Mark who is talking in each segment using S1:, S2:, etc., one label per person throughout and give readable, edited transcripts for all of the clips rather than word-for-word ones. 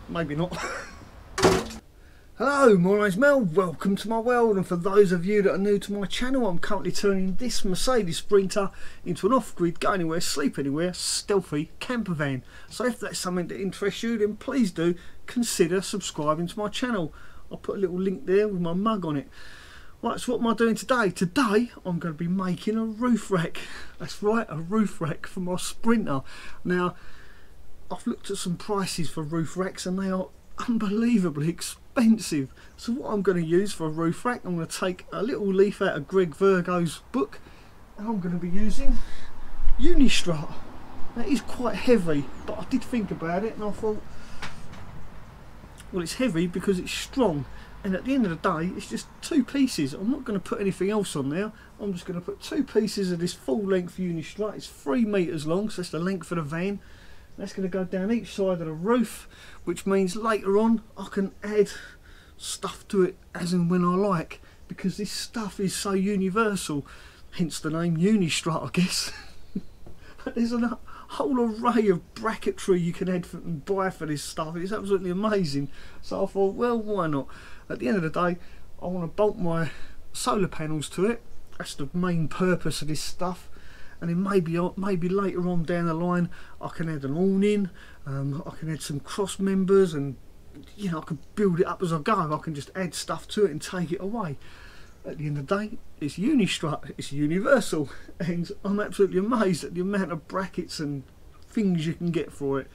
S1: maybe not. Hello, my name's Mel, welcome to my world, and for those of you that are new to my channel, I'm currently turning this Mercedes Sprinter into an off-grid, go anywhere, sleep anywhere, stealthy camper van. So if that's something that interests you, then please do consider subscribing to my channel. I'll put a little link there with my mug on it. Right, so what am I doing today? Today I'm going to be making a roof rack. That's right, a roof rack for my Sprinter. Now, I've looked at some prices for roof racks and they are unbelievably expensive. So what I'm going to use for a roof rack, I'm going to take a little leaf out of Greg Virgo's book and I'm going to be using Unistrut. Now it is quite heavy, but I did think about it and I thought, well, it's heavy because it's strong, and at the end of the day it's just two pieces. I'm not going to put anything else on there. I'm just going to put two pieces of this full length Unistrut. It's 3 metres long, so that's the length of the van. That's going to go down each side of the roof, which means later on I can add stuff to it as and when I like, because this stuff is so universal, hence the name Unistrut, I guess. There's a whole array of bracketry you can add and buy for this stuff. It's absolutely amazing. So I thought, well, why not? At the end of the day, I want to bolt my solar panels to it. That's the main purpose of this stuff. And then maybe later on down the line I can add an awning, I can add some cross members, and you know, I can build it up as I go. I can just add stuff to it and take it away. At the end of the day, it's Unistrut, it's universal, and I'm absolutely amazed at the amount of brackets and things you can get for it.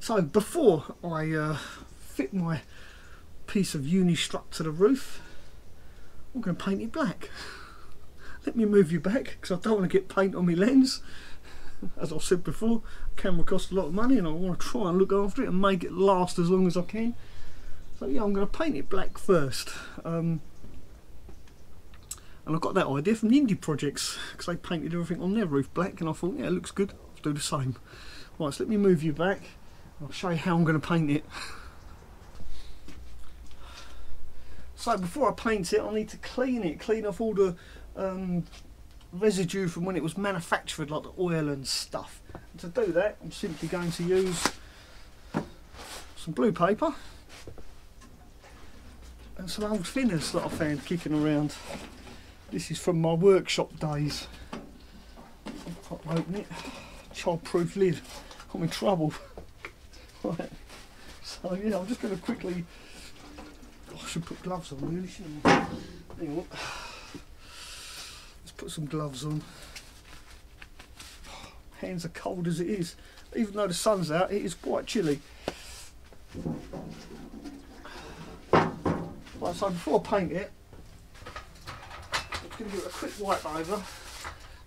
S1: So before I fit my piece of Unistrut to the roof, I'm going to paint it black. Let me move you back because I don't want to get paint on my lens. As I've said before, camera costs a lot of money and I want to try and look after it and make it last as long as I can. So yeah, I'm going to paint it black first. And I got that idea from the indie projects because they painted everything on their roof black, and I thought, yeah, it looks good, I'll do the same. Right, so let me move you back. I'll show you how I'm going to paint it. So before I paint it, I need to clean off all the residue from when it was manufactured, like the oil and stuff. And to do that, I'm simply going to use some blue paper and some old thinners that I found kicking around. This is from my workshop days. I'll open it. Child-proof lid. I'm in trouble. Right. So yeah, I'm just going to quickly. I should put gloves on, really, shouldn't I? Hang on. Let's put some gloves on. Hands are cold as it is. Even though the sun's out, it is quite chilly. Right, so before I paint it, I'm just going to give it a quick wipe over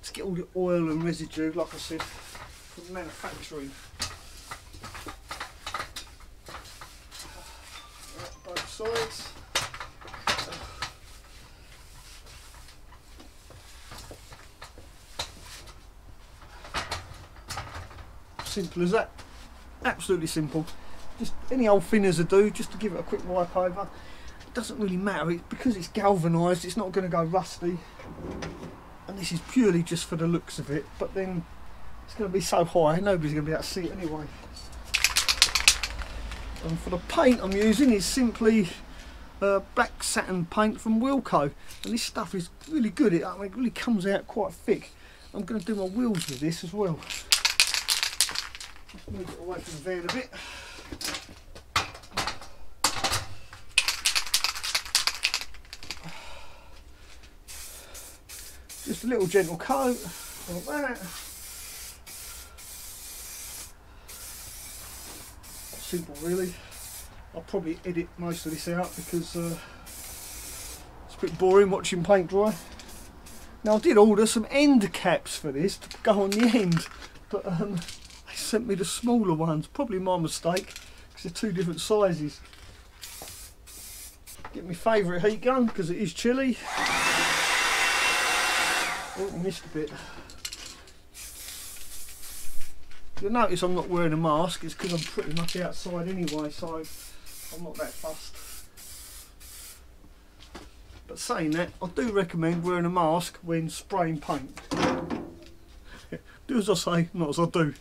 S1: to get all the oil and residue, like I said, from manufacturing. Both sides. Simple as that. Absolutely simple. Just any old thinners will do, just to give it a quick wipe over. It doesn't really matter, because it's galvanised, it's not going to go rusty. And this is purely just for the looks of it, but then it's going to be so high, nobody's going to be able to see it anyway. And for the paint I'm using is simply black satin paint from Wilco, and this stuff is really good. It really comes out quite thick. I'm going to do my wheels with this as well. Let's move it away from the van a bit. Just a little gentle coat like that. Simple, really. I'll probably edit most of this out because it's a bit boring watching paint dry. Now I did order some end caps for this to go on the end, but they sent me the smaller ones. Probably my mistake because they're two different sizes. Get my favourite heat gun because it is chilly. Oh, I missed a bit. You'll notice I'm not wearing a mask. It's because I'm pretty much outside anyway, so I'm not that fussed. But saying that, I do recommend wearing a mask when spraying paint. Do as I say, not as I do.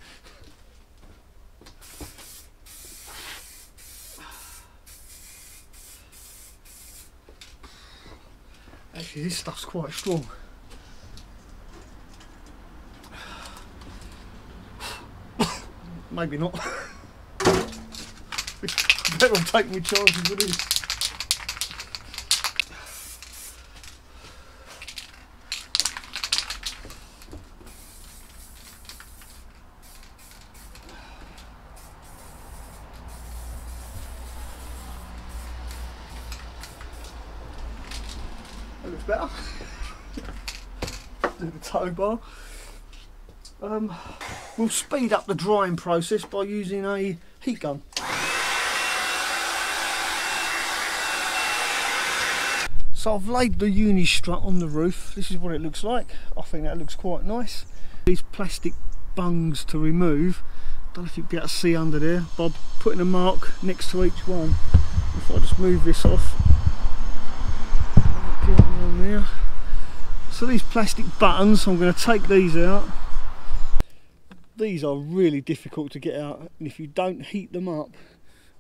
S1: Actually, this stuff's quite strong. Maybe not. Better I'm taking my chances with this. That looks better. Do the tow bar. We'll speed up the drying process by using a heat gun. So I've laid the Unistrut on the roof. This is what it looks like. I think that looks quite nice. These plastic bungs to remove. Don't know if you'll be able to see under there by putting a mark next to each one. If I just move this off. Get on there. So these plastic buttons, I'm going to take these out. These are really difficult to get out, and if you don't heat them up,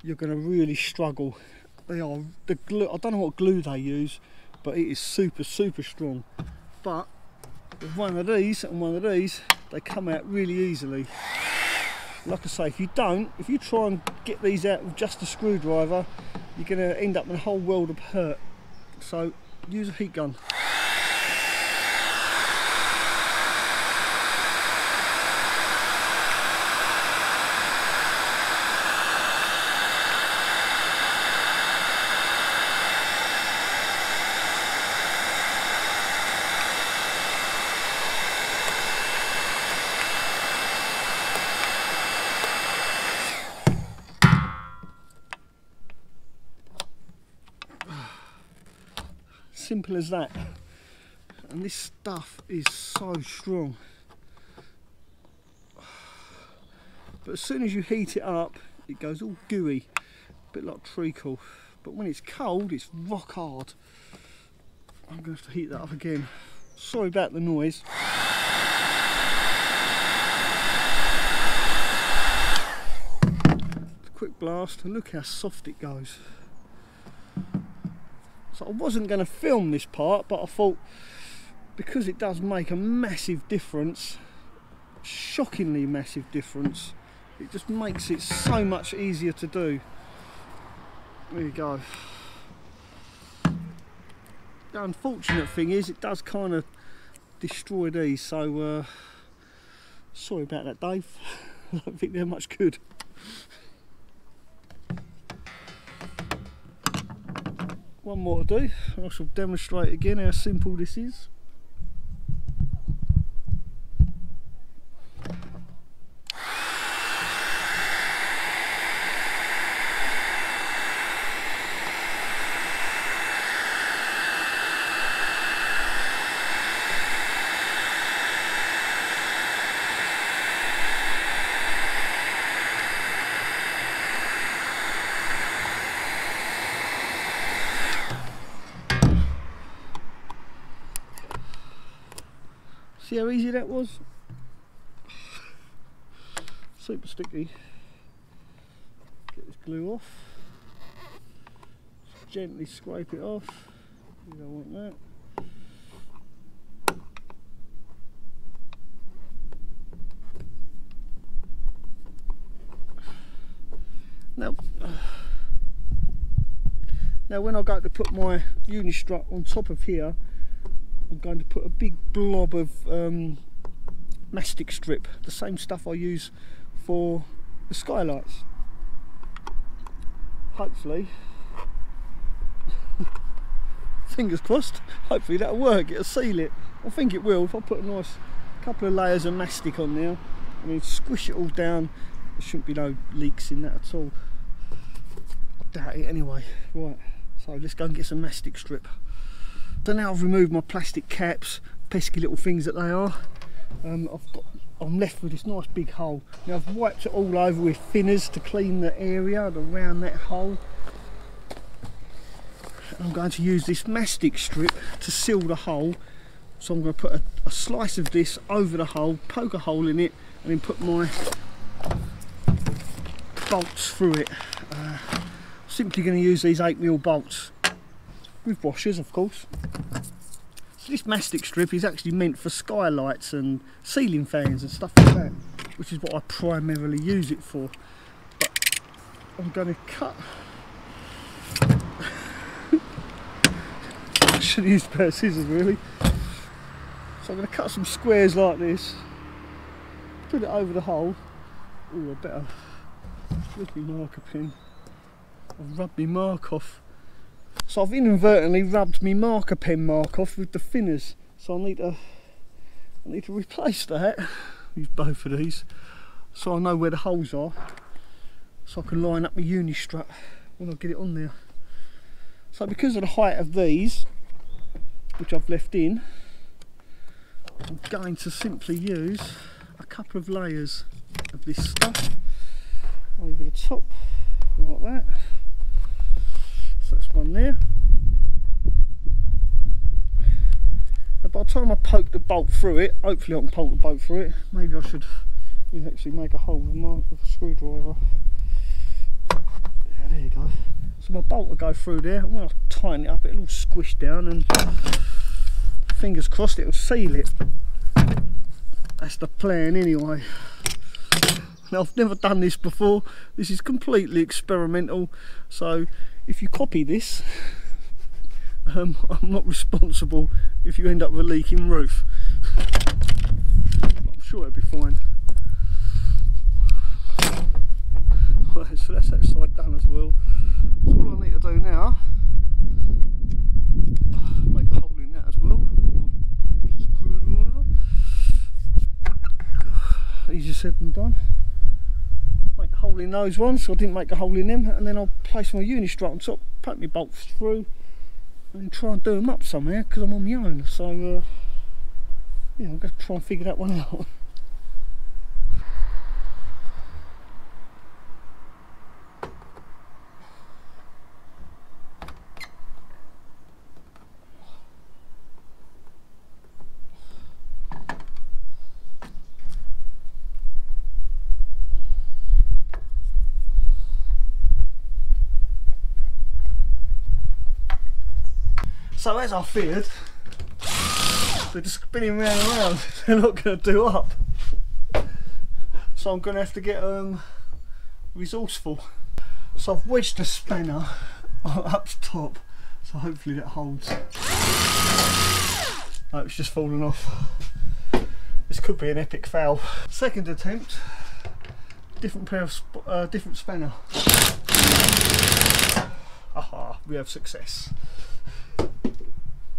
S1: you're going to really struggle. They are the glue. I don't know what glue they use, but it is super strong. But with one of these and one of these, they come out really easily. Like I say, if you try and get these out with just a screwdriver, you're going to end up in a whole world of hurt. So use a heat gun. Simple as that. And this stuff is so strong. But as soon as you heat it up, it goes all gooey, a bit like treacle. But when it's cold, it's rock hard. I'm going to have to heat that up again. Sorry about the noise. Quick blast, and look how soft it goes. So I wasn't going to film this part, but I thought because it does make a massive difference, shockingly massive difference, it just makes it so much easier to do. There you go. The unfortunate thing is it does kind of destroy these, so sorry about that, Dave. I don't think they're much good. One more to do. I shall demonstrate again how simple this is. See how easy that was? Super sticky. Get this glue off. Just gently scrape it off. You don't want that. Now when I go to put my Unistrut on top of here, I'm going to put a big blob of mastic strip, the same stuff I use for the skylights. Hopefully, fingers crossed, hopefully that'll work, it'll seal it. I think it will. If I put a nice couple of layers of mastic on there and then squish it all down, there shouldn't be no leaks in that at all. I doubt it anyway. Right, so let's go and get some mastic strip. So now I've removed my plastic caps, pesky little things that they are. I'm left with this nice big hole. Now I've wiped it all over with thinners to clean the area around that hole. And I'm going to use this mastic strip to seal the hole. So I'm going to put a slice of this over the hole, poke a hole in it, and then put my bolts through it. Simply going to use these 8mm bolts with washers, of course. So this mastic strip is actually meant for skylights and ceiling fans and stuff like that, which is what I primarily use it for. But I'm going to cut. I should use a pair of scissors really. So I'm going to cut some squares like this, put it over the hole. Oh, I better use my marker pen. I've rubbed my mark off. So I've inadvertently rubbed my marker pen mark off with the thinners. So I need to replace that. Use both of these, so I know where the holes are, so I can line up my Unistrut when I get it on there. So because of the height of these, which I've left in, I'm going to simply use a couple of layers of this stuff over the top, like that. So that's one there. And by the time I poke the bolt through it, hopefully I can poke the bolt through it. Maybe I should actually make a hole with a screwdriver. Yeah, there you go. So my bolt will go through there, and when I tighten it up, it'll all squish down, and fingers crossed it'll seal it. That's the plan anyway. Now, I've never done this before. This is completely experimental, so if you copy this, I'm not responsible if you end up with a leaking roof. I'm sure it'll be fine. Right, so that's that side done as well. So all I need to do now, make a hole in that as well. Screwdriver. Easier said than done. Make a hole in those ones, so I didn't make a hole in them, and then I'll place my Unistrut on top, poke my bolts through, and try and do them up somewhere, because I'm on my own. So yeah, I'm going to try and figure that one out. So as I feared, they're just spinning round and round. They're not going to do up. So I'm going to have to get resourceful. So I've wedged a spanner up top, so hopefully that holds. Oh, it's just fallen off. This could be an epic fail. Second attempt, different pair of different spanner. Aha, we have success.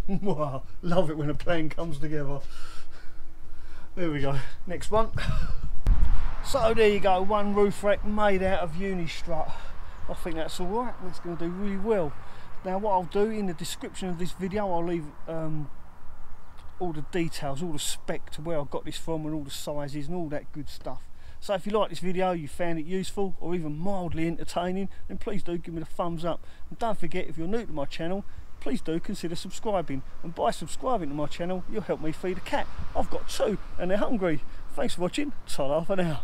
S1: Wow, love it when a plan comes together. There we go, next one. So there you go, one roof rack made out of Unistrut. I think that's alright, that's going to do really well. Now what I'll do, in the description of this video, I'll leave all the details, all the spec to where I got this from, and all the sizes and all that good stuff. So if you like this video, you found it useful or even mildly entertaining, then please do give me the thumbs up. And don't forget, if you're new to my channel, please do consider subscribing, and by subscribing to my channel you'll help me feed a cat. I've got two and they're hungry. Thanks for watching, ta-ra for now.